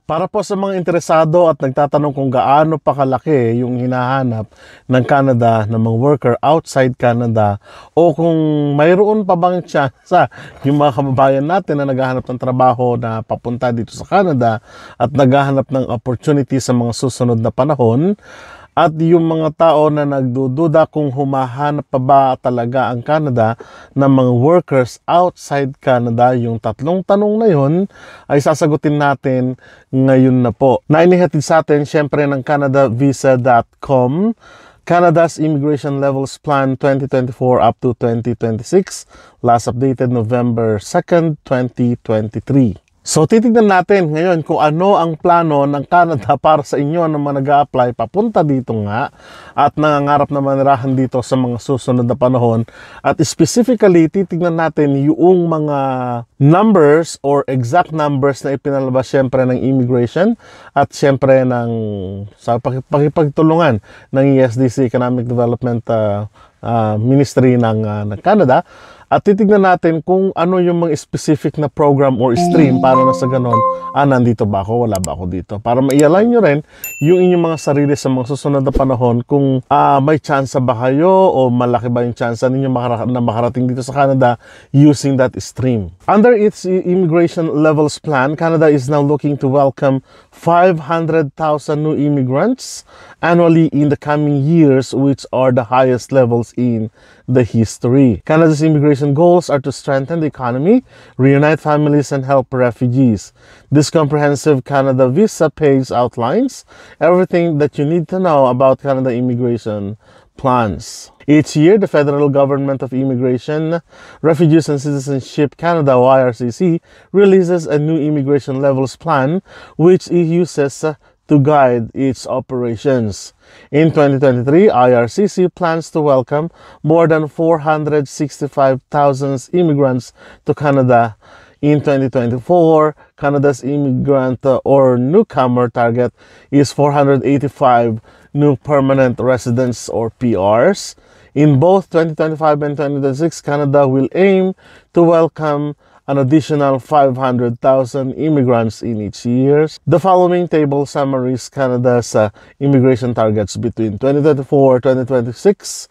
Para po sa mga interesado at nagtatanong kung gaano pa kalaki yung hinahanap ng Canada ng mga worker outside Canada o kung mayroon pa bang tsansa yung mga kababayan natin na naghahanap ng trabaho na papunta dito sa Canada at naghahanap ng opportunity sa mga susunod na panahon, at yung mga tao na nagdududa kung humahanap pa ba talaga ang Canada ng mga workers outside Canada, yung tatlong tanong na yun ay sasagutin natin ngayon na po. Na inihatid sa atin syempre ng CanadaVisa.com, Canada's Immigration Levels Plan 2024 up to 2026, last updated November 2nd, 2023. So titignan natin ngayon kung ano ang plano ng Canada para sa inyo na mga nag-a-apply papunta dito nga at nangangarap na manirahan dito sa mga susunod na panahon. At specifically, titignan natin yung mga numbers or exact numbers na ipinalabas syempre ng immigration at syempre ng sa pakipagtulungan ng ESDC, Economic Development Ministry ng Canada. At titignan natin kung ano yung mga specific na program or stream para na sa ganon, nandito ba ako, wala ba ako dito. Para ma-align nyo rin yung inyong mga sarili sa mga susunod na panahon kung may chance ba kayo o malaki ba yung chance ninyo na makarating dito sa Canada using that stream. Under its Immigration Levels Plan, Canada is now looking to welcome 500,000 new immigrants annually in the coming years, which are the highest levels in the history. Canada's immigration goals are to strengthen the economy, reunite families, and help refugees. This comprehensive Canada Visa page outlines everything that you need to know about Canada immigration plans. Each year, the Federal Government of Immigration, Refugees and Citizenship Canada, or IRCC, releases a new immigration levels plan, which it uses to guide its operations. In 2023, IRCC plans to welcome more than 465,000 immigrants to Canada. In 2024, Canada's immigrant or newcomer target is 485 new permanent residents or PRs. In both 2025 and 2026, Canada will aim to welcome an additional 500,000 immigrants in each year. The following table summaries Canada's immigration targets between 2024-2026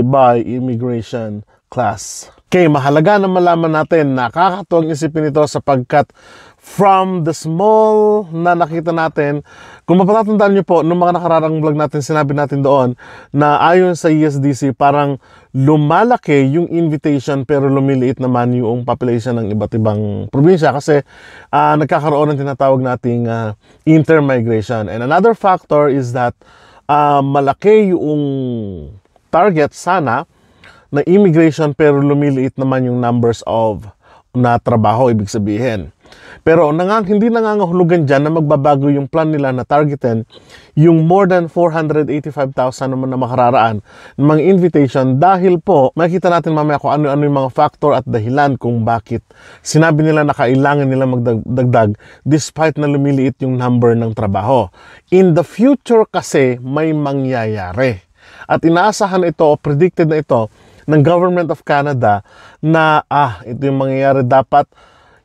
by immigration class. Okay, mahalaga na malaman natin, nakakatuwang isipin ito sapagkat from the small na nakita natin, kung mapatatandaan nyo po, nung mga nakararang vlog natin, sinabi natin doon na ayon sa ESDC, parang lumalaki yung invitation pero lumiliit naman yung population ng iba't ibang probinsya kasi nagkakaroon ng tinatawag nating intermigration. And another factor is that malaki yung target sana na immigration pero lumiliit naman yung numbers of na trabaho, ibig sabihin. Pero hindi nangangahulugan dyan na magbabago yung plan nila na targetin yung more than 485,000 naman na makararaan ng mga invitation dahil po makikita natin mamaya kung ano-ano yung mga factor at dahilan kung bakit sinabi nila na kailangan nila magdagdag despite na lumiliit yung number ng trabaho. In the future kasi may mangyayari. At inaasahan ito o predicted na ito ng Government of Canada na ito yung mangyayari. Dapat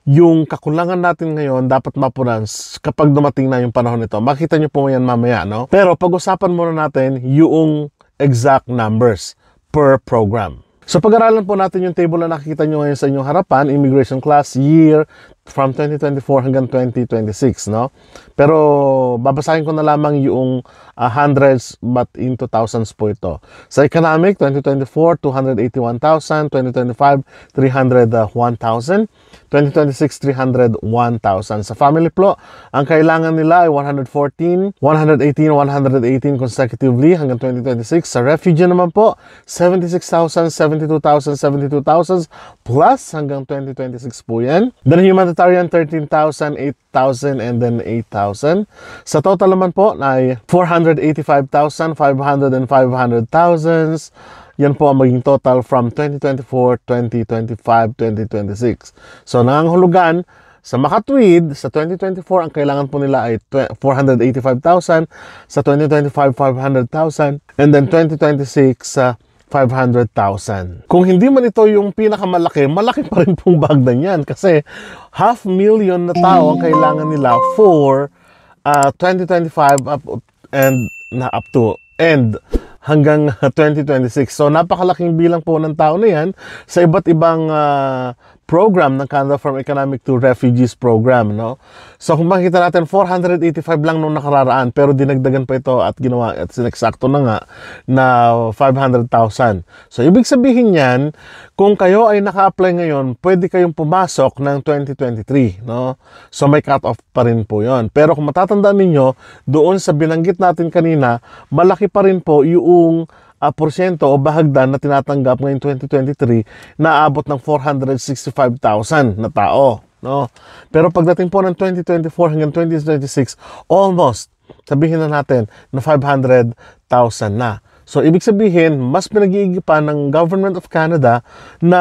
yung kakulangan natin ngayon dapat mapunan kapag dumating na yung panahon nito. Makita nyo po yan mamaya, no? Pero pag-usapan muna natin yung exact numbers per program. So pag-aralan po natin yung table na nakikita nyo ngayon sa inyong harapan, immigration class year from 2024 hanggang 2026, no? Pero babasahin ko na lamang yung hundreds but into thousands po ito. Sa economic, 2024, 281,000, 2025, 301,000, 2026, 301,000. Sa family po, ang kailangan nila ay 118 consecutively hanggang 2026. Sa refugee naman po, 76,000, 72,000, 72,000 plus hanggang 2026 po yan. Then humanitarian, 13,000, 8,000, and then 8,000. Sa total naman po ay 485,000, 500, and 500,000. Yan po ang maging total from 2024, 2025, 2026. So nangangahulugan sa makatwid, sa 2024, ang kailangan po nila ay 485,000, sa 2025, 500,000, and then 2026, 500,000. Kung hindi man ito yung pinakamalaki, malaki pa rin pong bagdan yan kasi 500,000 na tao ang kailangan nila for 2025 up to hanggang 2026. So napakalaking bilang po ng tao na yan sa iba't ibang program ng Canada from Economic to Refugees program, no? So kung makikita natin 485 lang nung nakararaan pero dinagdagan pa ito at ginawa at sineksakto na nga na 500,000. So ibig sabihin niyan, kung kayo ay naka-apply ngayon, pwede kayong pumasok ng 2023, no? So may cut-off pa rin po 'yon. Pero kung matatandaan ninyo, doon sa binanggit natin kanina, malaki pa rin po yung porsyento o bahagdan na tinatanggap ngayong 2023 na abot ng 465,000 na tao, no? Pero pagdating po ng 2024 hanggang 2026, almost, sabihin na natin na 500,000 na. So, ibig sabihin, mas pinag-iigipan ng Government of Canada na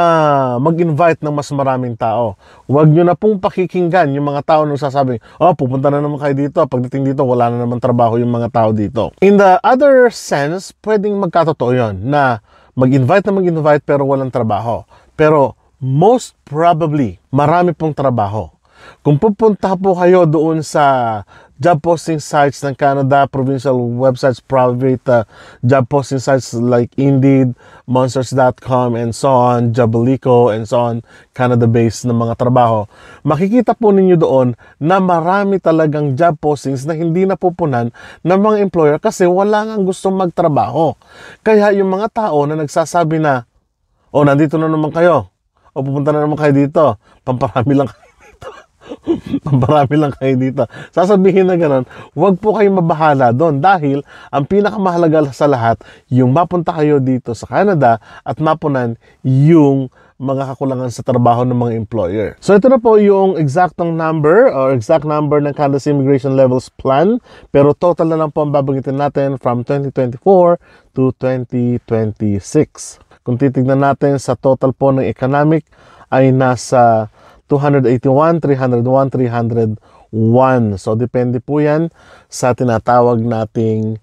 mag-invite ng mas maraming tao. Huwag nyo na pong pakikinggan yung mga tao na sasabi, oh, pupunta na naman kayo dito. Pagdating dito, wala na naman trabaho yung mga tao dito. In the other sense, pwedeng magkatotoo yun na mag-invite pero walang trabaho. Pero most probably, marami pong trabaho. Kung pupunta po kayo doon sa job posting sites ng Canada, provincial websites, private job posting sites like Indeed, Monsters.com, and so on, Jobalico, and so on, Canada-based na mga trabaho, makikita po ninyo doon na marami talagang job postings na hindi napupunan ng mga employer kasi wala nga gustong magtrabaho. Kaya yung mga tao na nagsasabi na, oh, nandito na naman kayo, o pupunta na naman kayo dito, pamparami lang kayo. Marami lang kayo dito. Sasabihin na gano'n, huwag po kayong mabahala doon dahil ang pinakamahalaga sa lahat, yung mapunta kayo dito sa Canada at mapunan yung mga kakulangan sa trabaho ng mga employer. So ito na po yung exact number ng Canada's Immigration Levels Plan, pero total na lang po ang babanggitin natin from 2024 to 2026. Kung titignan natin sa total po ng economic ay nasa 281, 301, 301. So, depende po yan sa tinatawag nating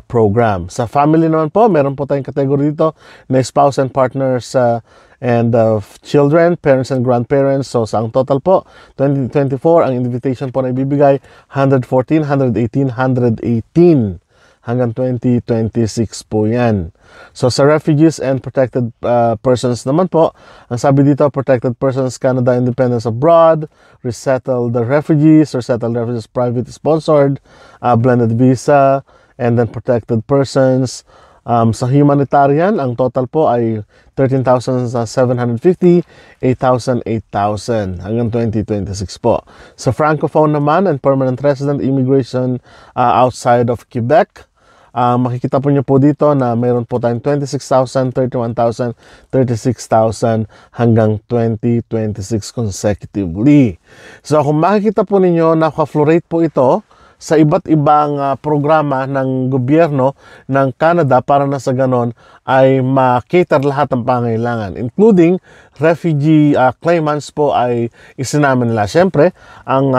program. Sa family naman po, meron po tayong category dito na spouse and partners and children, parents and grandparents. So, sa ang total po, 2024, ang invitation po na ibibigay, 114, 118, 118. Hanggang 2026 po yan. So sa refugees and protected persons naman po, ang sabi dito, protected persons, Canada Independence Abroad, resettled refugees, private sponsored, blended visa, and then protected persons. Sa humanitarian, ang total po ay 13,750, 8,000, 8,000 hanggang 2026 po. Sa Francophone naman and permanent resident immigration outside of Quebec, makikita po nyo po dito na mayroon po tayong 26,000, 31,000, 36,000 hanggang 2026 consecutively. So kung makikita po ninyo, naka-florate po ito sa iba't ibang programa ng gobyerno ng Canada para na sa ganon ay ma-cater lahat ng pangailangan, including refugee claimants po ay isinama nila. Siyempre, ang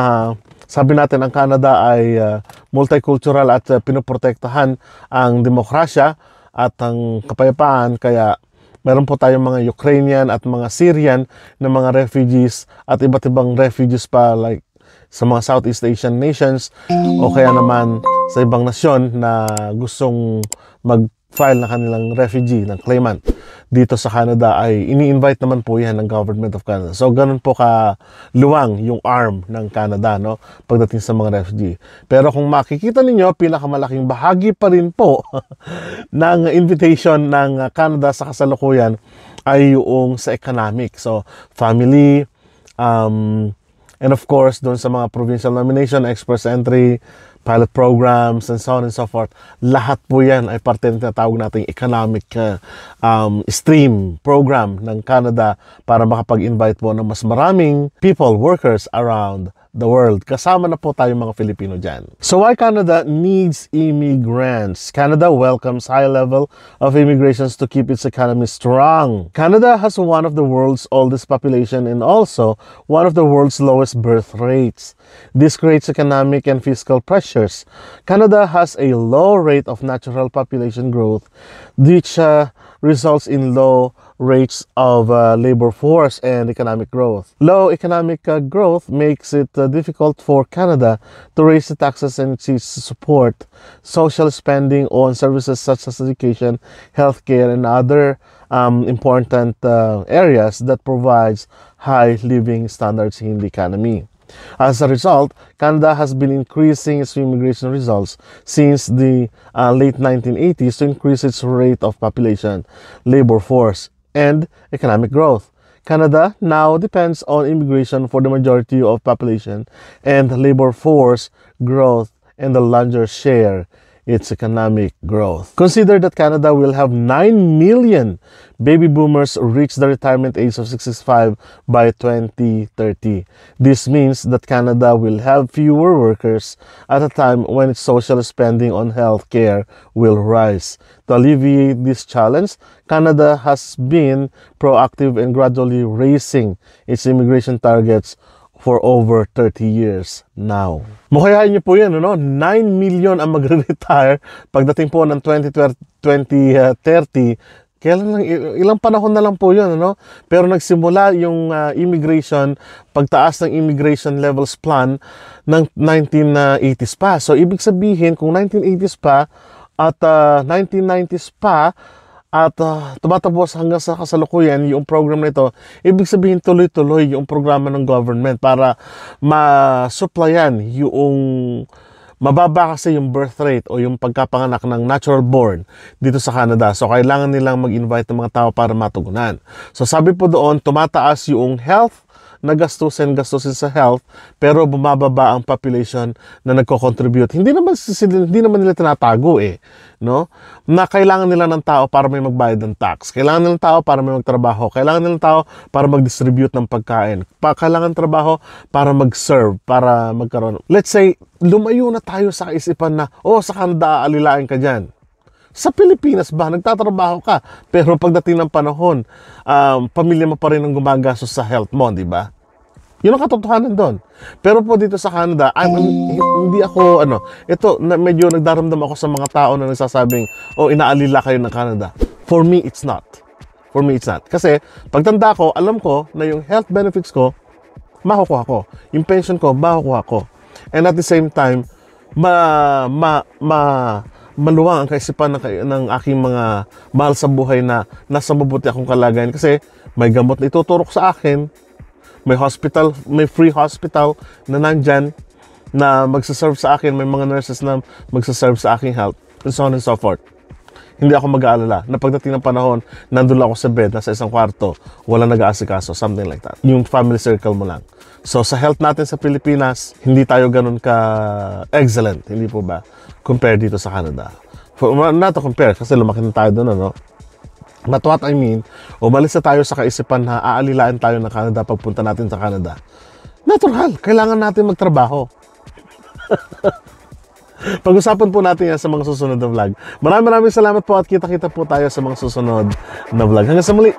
sabi natin ang Canada ay multicultural at pinoprotektahan ang demokrasya at ang kapayapaan, kaya meron po tayong mga Ukrainian at mga Syrian na mga refugees at iba't ibang refugees pa like sa mga Southeast Asian nations o kaya naman sa ibang nasyon na gustong mag-file na kanilang refugee ng claimant dito sa Canada ay ini-invite naman po yan ng Government of Canada. So ganun po kaluwang yung arm ng Canada, no, pagdating sa mga refugee. Pero kung makikita ninyo, pinakamalaking bahagi pa rin po ng invitation ng Canada sa kasalukuyan ay yung sa economic. So family, and of course, doon sa mga provincial nomination, express entry, pilot programs, and so on and so forth. Lahat po yan ay parte ng tinatawag nating economic stream program ng Canada para makapag-invite po ng mas maraming people, workers around the world. Kasama na po tayong mga Filipino dyan. So why Canada needs immigrants? Canada welcomes high level of immigrations to keep its economy strong. Canada has one of the world's oldest population and also one of the world's lowest birth rates. This creates economic and fiscal pressures. Canada has a low rate of natural population growth, which results in low rates of labor force and economic growth. Low economic growth makes it difficult for Canada to raise the taxes and to support social spending on services such as education, healthcare, and other important areas that provides high living standards in the economy. As a result, Canada has been increasing its immigration results since the late 1980s to increase its rate of population, labor force, and economic growth. Canada now depends on immigration for the majority of population and labor force growth, and the larger share its economic growth. Consider that Canada will have 9 million baby boomers reach the retirement age of 65 by 2030. This means that Canada will have fewer workers at a time when its social spending on health care will rise. To alleviate this challenge, Canada has been proactive in gradually raising its immigration targets for over 30 years now. Mukhayain niyo po yan, ano? 9 million ang magre-retire pagdating po ng 2030. Kailan lang, ilang panahon na lang po yun, ano? Pero nagsimula yung immigration, pagtaas ng immigration levels plan ng 1980s pa. So, ibig sabihin, kung 1980s pa at 1990s pa, at tumatapos hanggang sa kasalukuyan yung program na ito, ibig sabihin tuloy-tuloy yung programa ng government para ma-supplyan yung mababa kasi yung birth rate o yung pagkapanganak ng natural born dito sa Canada. So, kailangan nilang mag-invite ng mga tao para matugunan. So, sabi po doon, tumataas yung health na gastusin sa health, pero bumababa ang population na nagko-contribute. Hindi naman nila tinatago no? Na kailangan nila ng tao para may magbayad ng tax. Kailangan nila ng tao para may magtrabaho. Kailangan nila ng tao para mag-distribute ng pagkain. Kailangan trabaho para mag-serve, para magkaroon. Let's say, lumayo na tayo sa kaisipan na, sa Canada, alilain ka dyan. Sa Pilipinas ba, nagtatrabaho ka, pero pagdating ng panahon, pamilya mo pa rin ang gumagastos sa health mo, di ba? Yun ang katotohanan doon. Pero po dito sa Canada, hindi ako, medyo nagdaramdam ako sa mga tao na nagsasabing, inaalila kayo ng Canada. For me, it's not. For me, it's not. Kasi, pagtanda ko, alam ko na yung health benefits ko, makukuha ko. Yung pension ko, makukuha ko. And at the same time, maluwang ang kaisipan ng aking mga mahal sa buhay na nasa mabuti akong kalagayan kasi may gamot na ituturok sa akin, may hospital, may free hospital na nandyan na magsaserve sa akin, may mga nurses na magsaserve sa aking health, and so on and so forth. Hindi ako mag-aalala na pagdating ng panahon, nandun ako sa bed, nasa isang kwarto, walang nag-aasikaso, something like that. Yung family circle mo lang. So, sa health natin sa Pilipinas, hindi tayo ganun ka-excellent, hindi po ba? Compare dito sa Canada. Not to compare, kasi lumaki na tayo doon, ano? But what I mean, umalis na tayo sa kaisipan na aalilaan tayo ng Canada pagpunta natin sa Canada. Natural, kailangan natin magtrabaho. Pag-usapan po natin yan sa mga susunod na vlog. Maraming salamat po at kita-kita po tayo sa mga susunod na vlog. Hanggang sa muli!